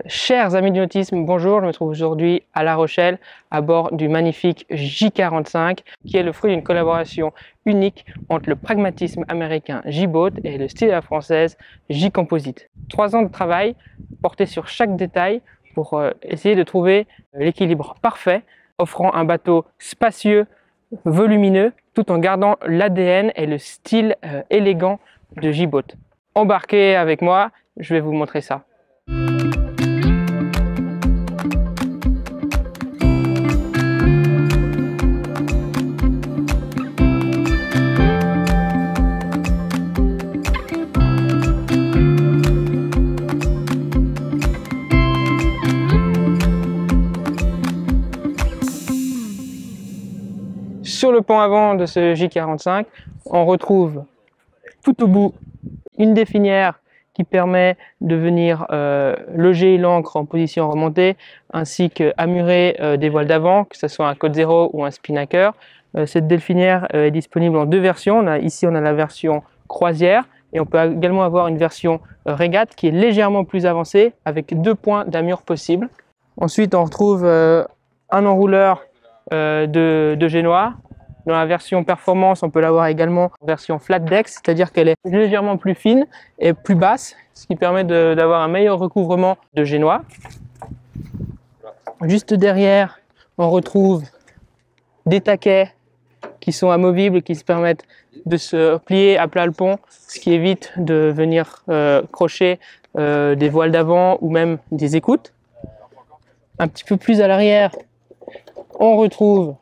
Chers amis du nautisme, bonjour, je me trouve aujourd'hui à La Rochelle à bord du magnifique J45 qui est le fruit d'une collaboration unique entre le pragmatisme américain J-Boat et le style à la française J-Composite. 3 ans de travail porté sur chaque détail pour essayer de trouver l'équilibre parfait, offrant un bateau spacieux, volumineux, tout en gardant l'ADN et le style élégant de J-Boat. Embarquez avec moi, je vais vous montrer ça. Sur le pont avant de ce J45, on retrouve tout au bout une définière qui permet de venir loger l'ancre en position remontée, ainsi qu'amurer des voiles d'avant, que ce soit un Code Zero ou un spinnaker. Cette delphinière est disponible en 2 versions. Ici, on a la version croisière et on peut également avoir une version régate qui est légèrement plus avancée avec 2 points d'amure possibles. Ensuite, on retrouve un enrouleur de génois. Dans la version performance, on peut l'avoir également en version flat deck, c'est-à-dire qu'elle est légèrement plus fine et plus basse, ce qui permet d'avoir un meilleur recouvrement de génois. Juste derrière, on retrouve des taquets qui sont amovibles, qui se permettent de se plier à plat le pont, ce qui évite de venir crocher des voiles d'avant ou même des écoutes. Un petit peu plus à l'arrière, on retrouve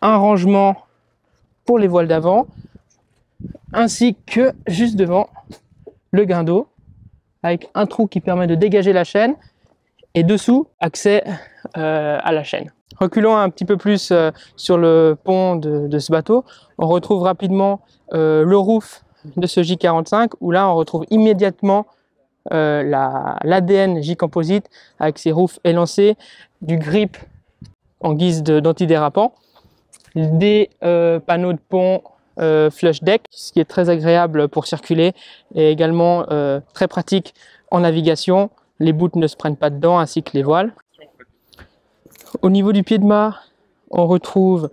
un rangement pour les voiles d'avant, ainsi que juste devant le guindeau, avec un trou qui permet de dégager la chaîne, et dessous, accès à la chaîne. Reculons un petit peu plus sur le pont de ce bateau, on retrouve rapidement le roof de ce J45, où là on retrouve immédiatement l'ADN J-Composite, avec ses roofs élancés, du grip en guise d'antidérapant, des panneaux de pont flush deck, ce qui est très agréable pour circuler et également très pratique en navigation. Les bouts ne se prennent pas dedans, ainsi que les voiles. Au niveau du pied de mât, on retrouve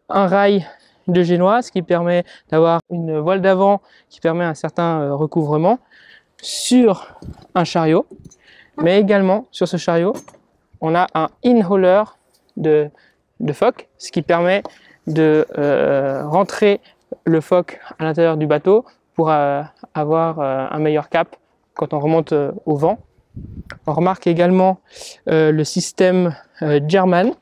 un rail de génois, ce qui permet d'avoir une voile d'avant qui permet un certain recouvrement sur un chariot. Mais également sur ce chariot, on a un in-hauler de foc, ce qui permet de rentrer le foc à l'intérieur du bateau pour avoir un meilleur cap quand on remonte au vent. On remarque également le système German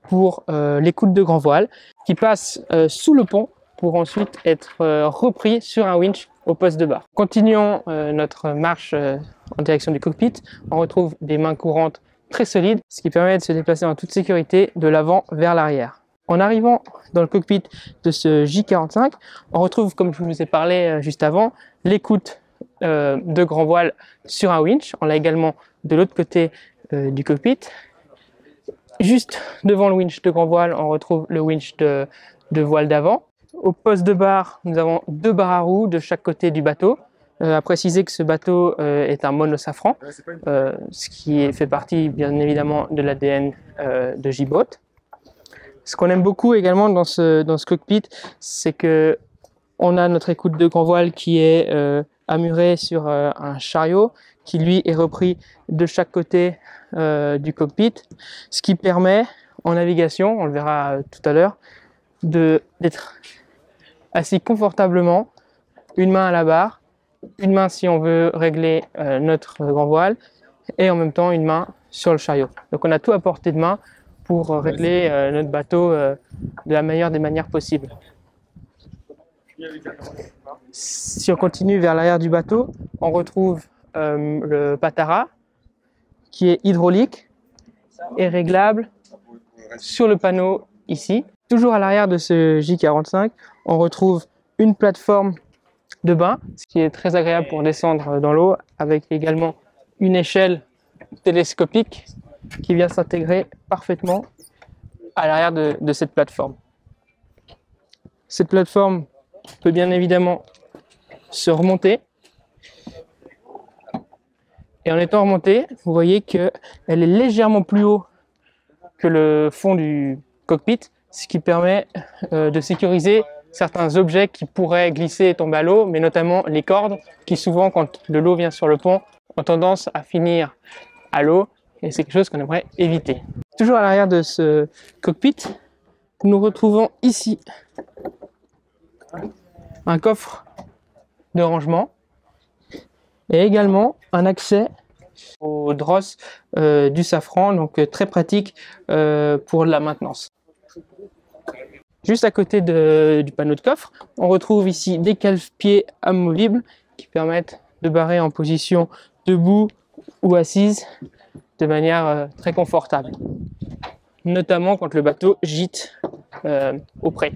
pour l'écoute de grand voile qui passe sous le pont pour ensuite être repris sur un winch au poste de barre. Continuons notre marche en direction du cockpit. On retrouve des mains courantes très solide, ce qui permet de se déplacer en toute sécurité de l'avant vers l'arrière. En arrivant dans le cockpit de ce J45, on retrouve, comme je vous ai parlé juste avant, l'écoute de grand voile sur un winch. On l'a également de l'autre côté du cockpit. Juste devant le winch de grand voile, on retrouve le winch de voile d'avant. Au poste de barre, nous avons 2 barres à roues de chaque côté du bateau. À préciser que ce bateau est un monosafran, ce qui fait partie bien évidemment de l'ADN de J-Boat. Ce qu'on aime beaucoup également dans ce cockpit, c'est que on a notre écoute de grand voile qui est amurée sur un chariot, qui lui est repris de chaque côté du cockpit, ce qui permet en navigation, on le verra tout à l'heure, d'être assis confortablement, une main à la barre, une main si on veut régler notre grand voile et en même temps une main sur le chariot. Donc on a tout à portée de main pour régler notre bateau de la meilleure des manières possibles. Si on continue vers l'arrière du bateau, on retrouve le Patara qui est hydraulique et réglable sur le panneau ici. Toujours à l'arrière de ce J45, on retrouve une plateforme de bain, ce qui est très agréable pour descendre dans l'eau, avec également une échelle télescopique qui vient s'intégrer parfaitement à l'arrière de cette plateforme. Cette plateforme peut bien évidemment se remonter Et en étant remontée, vous voyez qu'elle est légèrement plus haut que le fond du cockpit, ce qui permet de sécuriser certains objets qui pourraient glisser et tomber à l'eau, mais notamment les cordes qui souvent, quand de l'eau vient sur le pont, ont tendance à finir à l'eau, et c'est quelque chose qu'on aimerait éviter. Toujours à l'arrière de ce cockpit, nous retrouvons ici un coffre de rangement et également un accès au dross du safran, donc très pratique pour la maintenance. Juste à côté du panneau de coffre, on retrouve ici des cale-pieds amovibles qui permettent de barrer en position debout ou assise de manière très confortable, notamment quand le bateau gîte au près.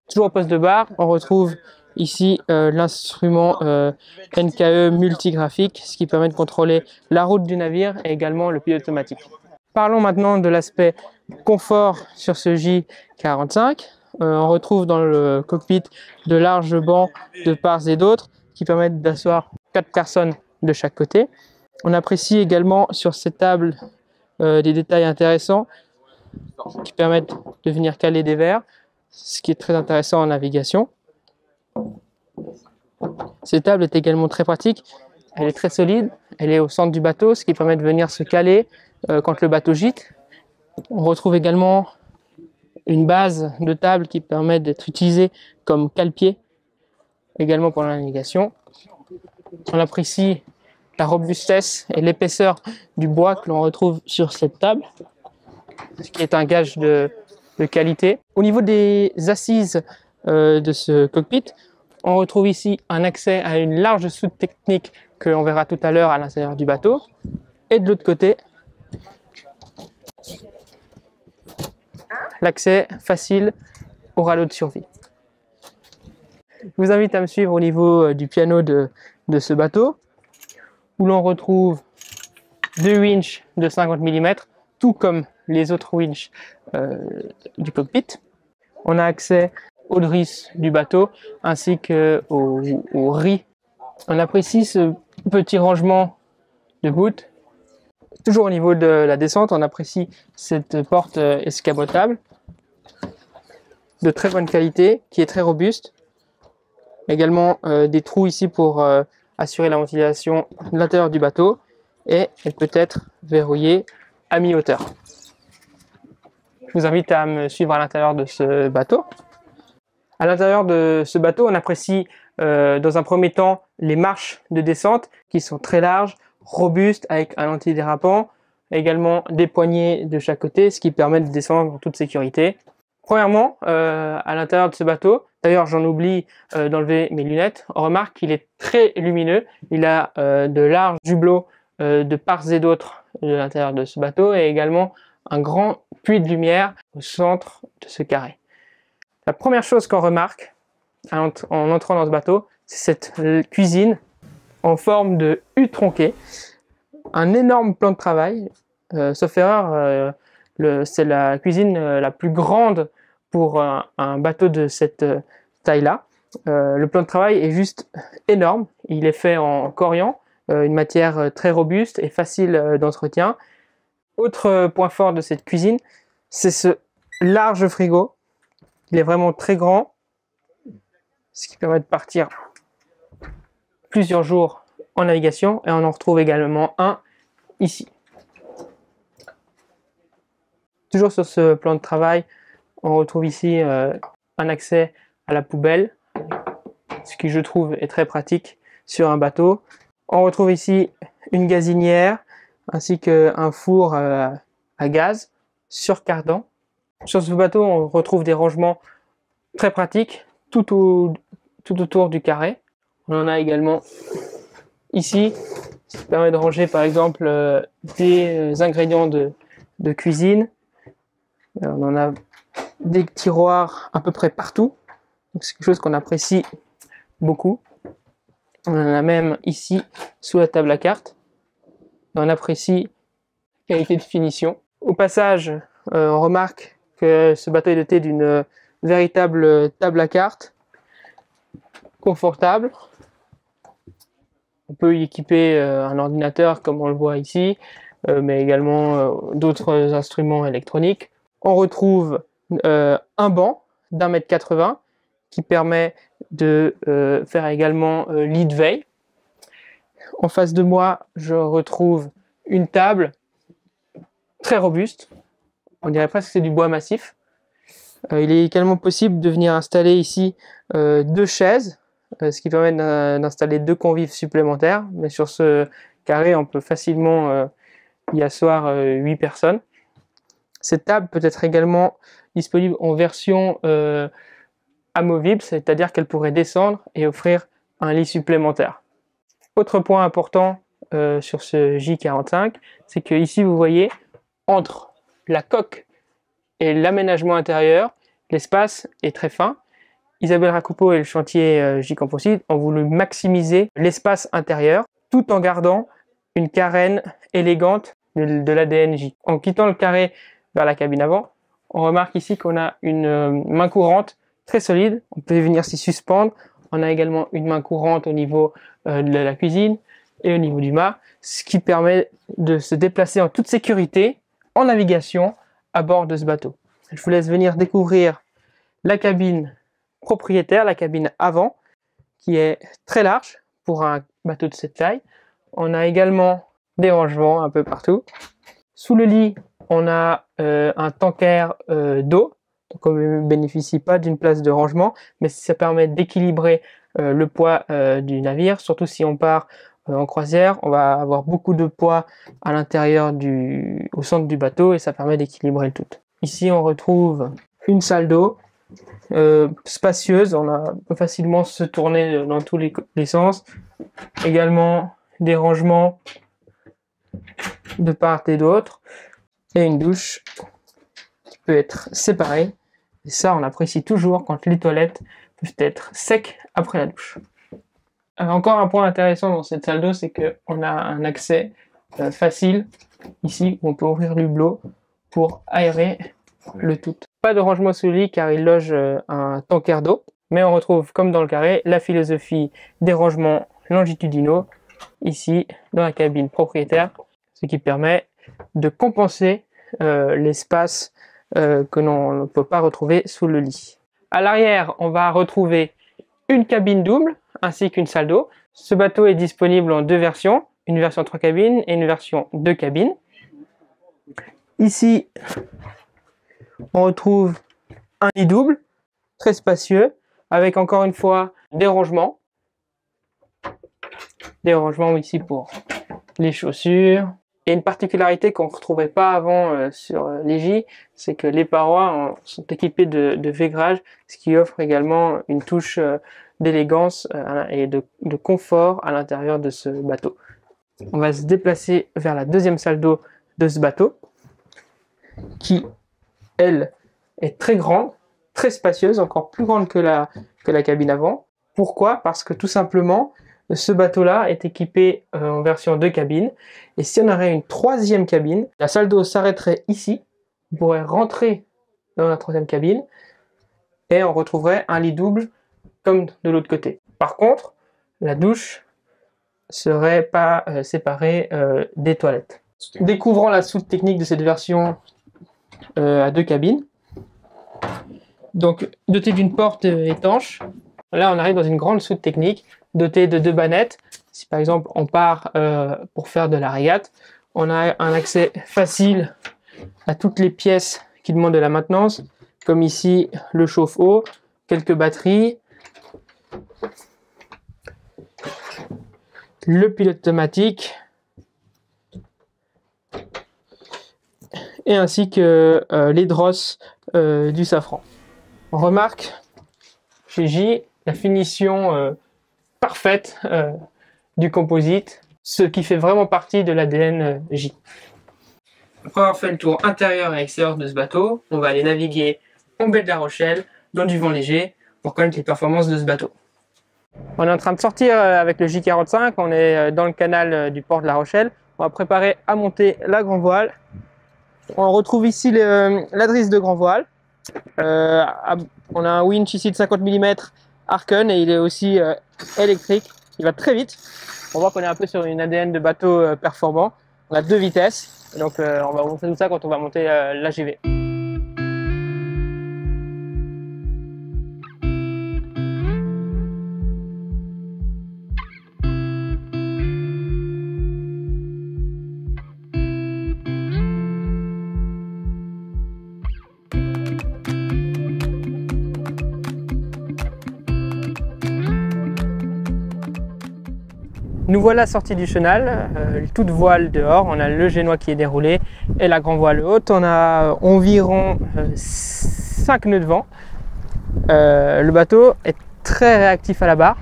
Toujours au poste de barre, on retrouve ici l'instrument NKE multigraphique, ce qui permet de contrôler la route du navire et également le pilote automatique. Parlons maintenant de l'aspect confort sur ce J45. On retrouve dans le cockpit de larges bancs de part et d'autre qui permettent d'asseoir 4 personnes de chaque côté. On apprécie également sur cette table des détails intéressants qui permettent de venir caler des verres, ce qui est très intéressant en navigation. Cette table est également très pratique, elle est très solide, elle est au centre du bateau, ce qui permet de venir se caler quand le bateau gîte. On retrouve également une base de table qui permet d'être utilisée comme cale-pied, également pour la navigation. On apprécie la robustesse et l'épaisseur du bois que l'on retrouve sur cette table, ce qui est un gage de qualité. Au niveau des assises de ce cockpit, on retrouve ici un accès à une large soute technique que l'on verra tout à l'heure à l'intérieur du bateau. Et de l'autre côté, l'accès facile au radeau de survie. Je vous invite à me suivre au niveau du piano de ce bateau, où l'on retrouve 2 winches de 50 mm, tout comme les autres winches du cockpit. On a accès aux drisses du bateau ainsi qu'au riz. On apprécie ce petit rangement de voûte. Toujours au niveau de la descente, on apprécie cette porte escamotable de très bonne qualité qui est très robuste. Également des trous ici pour assurer la ventilation de l'intérieur du bateau et elle peut être verrouillée à mi-hauteur. Je vous invite à me suivre à l'intérieur de ce bateau. À l'intérieur de ce bateau, on apprécie dans un premier temps les marches de descente qui sont très larges, robustes avec un antidérapant, également des poignées de chaque côté, ce qui permet de descendre en toute sécurité. Premièrement, à l'intérieur de ce bateau, d'ailleurs j'en oublie d'enlever mes lunettes, on remarque qu'il est très lumineux, il a de larges jublots de part et d'autre de l'intérieur de ce bateau et également un grand puits de lumière au centre de ce carré. La première chose qu'on remarque en entrant dans ce bateau, c'est cette cuisine en forme de U tronqué, un énorme plan de travail, sauf erreur, c'est la cuisine la plus grande pour un bateau de cette taille-là. Le plan de travail est juste énorme, il est fait en corian, une matière très robuste et facile d'entretien. Autre point fort de cette cuisine, c'est ce large frigo. Il est vraiment très grand, ce qui permet de partir plusieurs jours en navigation et on en retrouve également un ici. Toujours sur ce plan de travail, on retrouve ici un accès à la poubelle, ce qui je trouve est très pratique sur un bateau. On retrouve ici une gazinière ainsi qu'un four à gaz surcardant. Sur ce bateau, on retrouve des rangements très pratiques tout autour du carré. On en a également ici, ce qui permet de ranger par exemple des ingrédients de cuisine. On en a des tiroirs à peu près partout, c'est quelque chose qu'on apprécie beaucoup. On en a même ici sous la table à cartes. On apprécie la qualité de finition. Au passage, on remarque que ce bateau est doté d'une véritable table à cartes, confortable, On peut y équiper un ordinateur comme on le voit ici, mais également d'autres instruments électroniques. On retrouve un banc d'1,80 m qui permet de faire également lit de veille. En face de moi, je retrouve une table très robuste. On dirait presque que c'est du bois massif. Il est également possible de venir installer ici 2 chaises, ce qui permet d'installer 2 convives supplémentaires. Mais sur ce carré, on peut facilement y asseoir 8 personnes. Cette table peut être également disponible en version amovible, c'est-à-dire qu'elle pourrait descendre et offrir un lit supplémentaire. Autre point important sur ce J45, c'est que ici vous voyez, entre la coque et l'aménagement intérieur, l'espace est très fin. Isabelle Racoupeau et le chantier J-Composite ont voulu maximiser l'espace intérieur tout en gardant une carène élégante de l'ADN J. En quittant le carré vers la cabine avant, on remarque ici qu'on a une main courante très solide. On peut venir s'y suspendre. On a également une main courante au niveau de la cuisine et au niveau du mât, ce qui permet de se déplacer en toute sécurité en navigation à bord de ce bateau. Je vous laisse venir découvrir la cabine propriétaire, la cabine avant, qui est très large pour un bateau de cette taille. On a également des rangements un peu partout. Sous le lit, on a un tanker d'eau, donc on ne bénéficie pas d'une place de rangement, mais ça permet d'équilibrer le poids du navire, surtout si on part en croisière, on va avoir beaucoup de poids à l'intérieur au centre du bateau et ça permet d'équilibrer le tout. Ici on retrouve une salle d'eau spacieuse, on peut facilement se tourner dans tous les sens. Également des rangements de part et d'autre et une douche qui peut être séparée. Et ça on apprécie toujours quand les toilettes peuvent être secs après la douche. Encore un point intéressant dans cette salle d'eau, c'est qu'on a un accès facile ici où on peut ouvrir l'hublot pour aérer le tout. Pas de rangement sous le lit car il loge un tanker d'eau, mais on retrouve comme dans le carré la philosophie des rangements longitudinaux ici dans la cabine propriétaire, ce qui permet de compenser l'espace que l'on ne peut pas retrouver sous le lit. À l'arrière, on va retrouver une cabine double ainsi qu'une salle d'eau. Ce bateau est disponible en 2 versions, une version 3 cabines et une version 2 cabines. Ici, on retrouve un lit double, très spacieux, avec encore une fois des rangements. Des rangements ici pour les chaussures. Et une particularité qu'on ne retrouvait pas avant sur les J, c'est que les parois sont équipées de vaigrage, ce qui offre également une touche d'élégance et de confort à l'intérieur de ce bateau. On va se déplacer vers la deuxième salle d'eau de ce bateau, qui, elle, est très grande, très spacieuse, encore plus grande que la cabine avant. Pourquoi? Parce que tout simplement, ce bateau-là est équipé en version 2 cabines. Et si on aurait une 3e cabine, la salle d'eau s'arrêterait ici. On pourrait rentrer dans la 3e cabine et on retrouverait un lit double comme de l'autre côté. Par contre, la douche serait pas séparée des toilettes. Découvrons la soute technique de cette version à 2 cabines. Donc, dotée d'une porte étanche. Là, on arrive dans une grande soute technique dotée de 2 bannettes. Si par exemple on part pour faire de la régate, on a un accès facile à toutes les pièces qui demandent de la maintenance, comme ici le chauffe-eau, quelques batteries, le pilote automatique, et ainsi que les drosses du safran. On remarque chez J la finition parfaite du composite, ce qui fait vraiment partie de l'ADN J. Après avoir fait le tour intérieur et extérieur de ce bateau, on va aller naviguer en baie de La Rochelle, dans du vent léger, pour connaître les performances de ce bateau. On est en train de sortir avec le J45, on est dans le canal du port de La Rochelle. On va préparer à monter la grand voile. On retrouve ici la drisse de grand voile. On a un winch ici de 50 mm Arken et il est aussi électrique. Il va très vite. On voit qu'on est un peu sur une ADN de bateau performant. On a 2 vitesses, donc on va vous montrer tout ça quand on va monter l'AGV. Nous voilà sortis du chenal, toute voile dehors, on a le génois qui est déroulé et la grand voile haute. On a environ 5 nœuds de vent. Le bateau est très réactif à la barre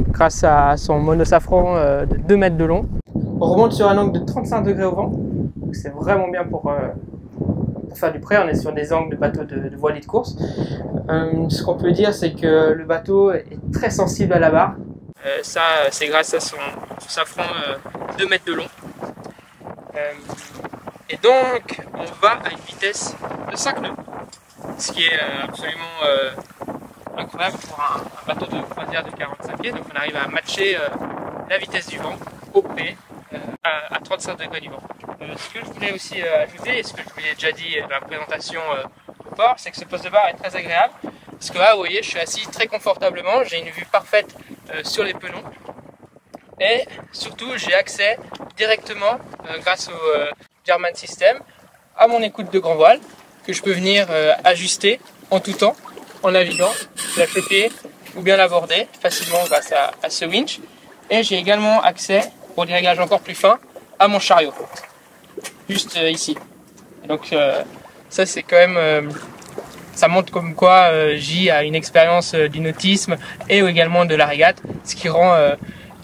grâce à son monosafran de 2 mètres de long. On remonte sur un angle de 35 degrés au vent, c'est vraiment bien pour faire du près. On est sur des angles de bateau de voilier de course. Ce qu'on peut dire, c'est que le bateau est très sensible à la barre. Ça, c'est grâce à son safran 2 mètres de long. Et donc, on va à une vitesse de 5 nœuds, ce qui est absolument incroyable pour un bateau de croisière de 45 pieds. Donc, on arrive à matcher la vitesse du vent au près à 35 degrés du vent. Ce que je voulais aussi ajouter, et ce que je vous ai déjà dit dans la présentation au port, c'est que ce poste de barre est très agréable. Parce que là, vous voyez, je suis assis très confortablement, j'ai une vue parfaite sur les pelons. Et surtout, j'ai accès directement, grâce au German System, à mon écoute de grand voile, que je peux venir ajuster en tout temps, en naviguant, la choper ou bien l'aborder facilement grâce à ce winch. Et j'ai également accès, pour des réglages encore plus fins, à mon chariot, juste ici. Et donc ça, c'est quand même... ça montre comme quoi J a une expérience du nautisme et également de la régate, ce qui rend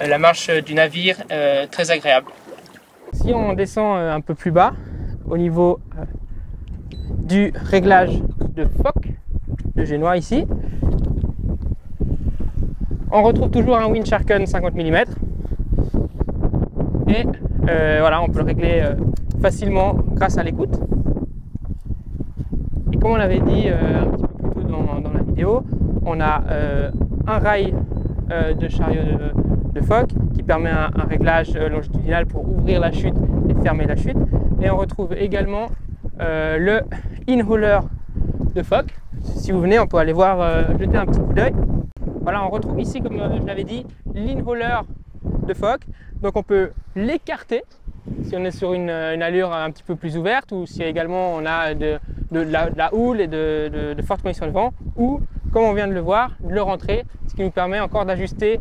la marche du navire très agréable. Si on descend un peu plus bas, au niveau du réglage de Fock, le génois ici, on retrouve toujours un winch Sharken 50 mm. Et voilà, on peut le régler facilement grâce à l'écoute. Et comme on l'avait dit un petit peu plus tôt dans la vidéo, on a un rail de chariot de Fock qui permet un réglage longitudinal pour ouvrir la chute et fermer la chute. Et on retrouve également le in-hauler de Fock. Si vous venez, on peut aller voir, jeter un petit coup d'œil. Voilà, on retrouve ici, comme je l'avais dit, l'in-hauler de Fock. Donc on peut l'écarter si on est sur une allure un petit peu plus ouverte, ou si également on a de la houle et de fortes conditions de vent, ou comme on vient de le voir, de le rentrer, ce qui nous permet encore d'ajuster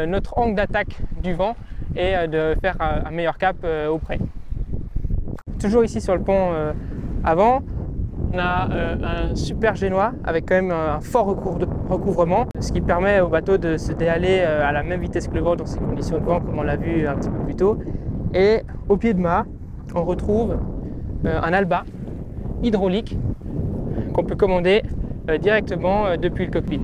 notre angle d'attaque du vent et de faire un meilleur cap au près. Toujours ici sur le pont avant, on a un super génois avec quand même un fort recouvrement, ce qui permet au bateau de se déhaler à la même vitesse que le vent dans ces conditions de vent, comme on l'a vu un petit peu plus tôt. Et au pied de mât, on retrouve un Alba hydraulique qu'on peut commander directement depuis le cockpit.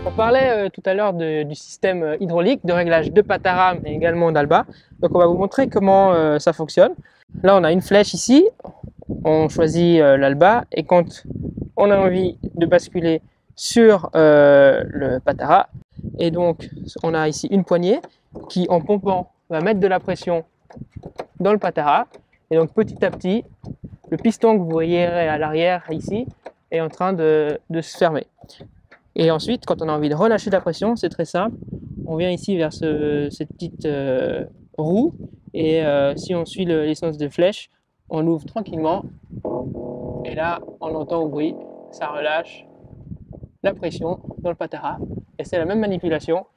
On parlait tout à l'heure du système hydraulique de réglage de Patara mais également d'Alba. Donc on va vous montrer comment ça fonctionne. Là on a une flèche ici, on choisit l'Alba, et quand on a envie de basculer sur le Patara, et donc on a ici une poignée qui, en pompant, va mettre de la pression dans le Patara, et donc petit à petit le piston que vous voyez à l'arrière ici est en train de se fermer. Et ensuite, quand on a envie de relâcher la pression, c'est très simple. On vient ici vers cette petite roue, et si on suit l'essence de flèche, on l'ouvre tranquillement. Et là, on entend au bruit, ça relâche la pression dans le Patara. Et c'est la même manipulation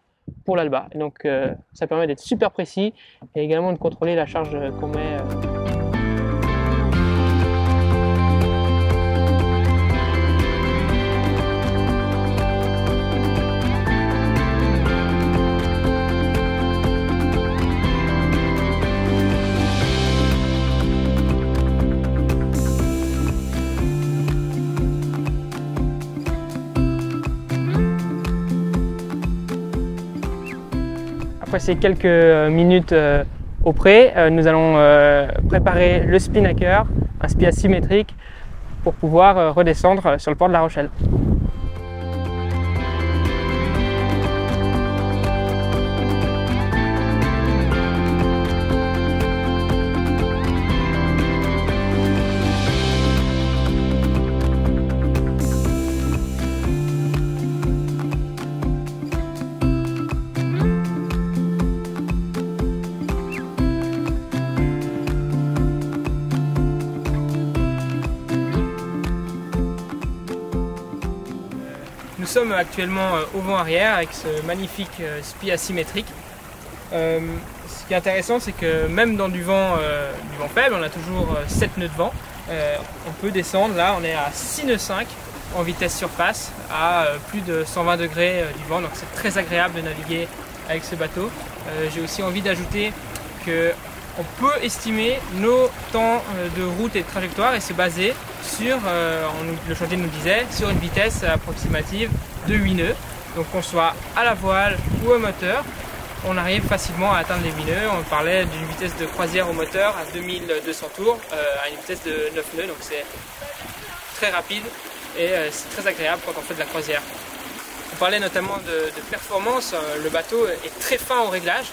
pour l'Alba. Et donc, ça permet d'être super précis et également de contrôler la charge qu'on met. passer quelques minutes au pré. Nous allons préparer le spinnaker, un spi asymétrique, pour pouvoir redescendre sur le port de La Rochelle. Nous sommes actuellement au vent arrière avec ce magnifique spi asymétrique. Ce qui est intéressant, c'est que même dans du vent faible, on a toujours 7 nœuds de vent. On peut descendre, là on est à 6 nœuds 5 en vitesse surface à plus de 120 degrés du vent, donc c'est très agréable de naviguer avec ce bateau. J'ai aussi envie d'ajouter que on peut estimer nos temps de route et de trajectoire et se baser sur, le chantier nous disait, sur une vitesse approximative de 8 nœuds. Donc qu'on soit à la voile ou au moteur, on arrive facilement à atteindre les 8 nœuds. On parlait d'une vitesse de croisière au moteur à 2200 tours à une vitesse de 9 nœuds, donc c'est très rapide et c'est très agréable quand on fait de la croisière. On parlait notamment de performance, le bateau est très fin au réglage.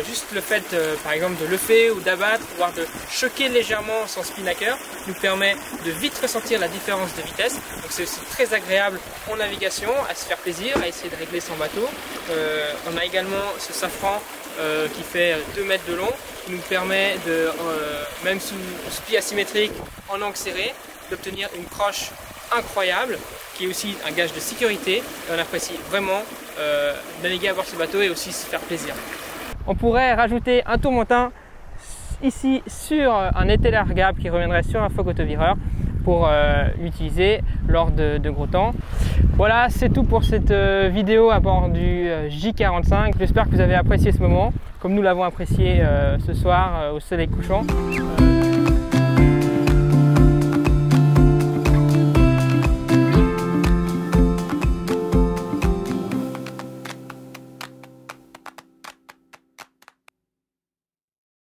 Juste le fait par exemple de lever ou d'abattre, voire de choquer légèrement son spinnaker nous permet de vite ressentir la différence de vitesse. Donc c'est aussi très agréable en navigation, à se faire plaisir, à essayer de régler son bateau. On a également ce safran qui fait 2 mètres de long, qui nous permet de, même sous spi asymétrique en angle serré, d'obtenir une croche incroyable, qui est aussi un gage de sécurité. Et on apprécie vraiment naviguer à bord de ce bateau et aussi se faire plaisir. On pourrait rajouter un tourmentin ici sur un étai largable qui reviendrait sur un foc autovireur pour l'utiliser lors de gros temps. Voilà, c'est tout pour cette vidéo à bord du J45. J'espère que vous avez apprécié ce moment, comme nous l'avons apprécié ce soir au soleil couchant.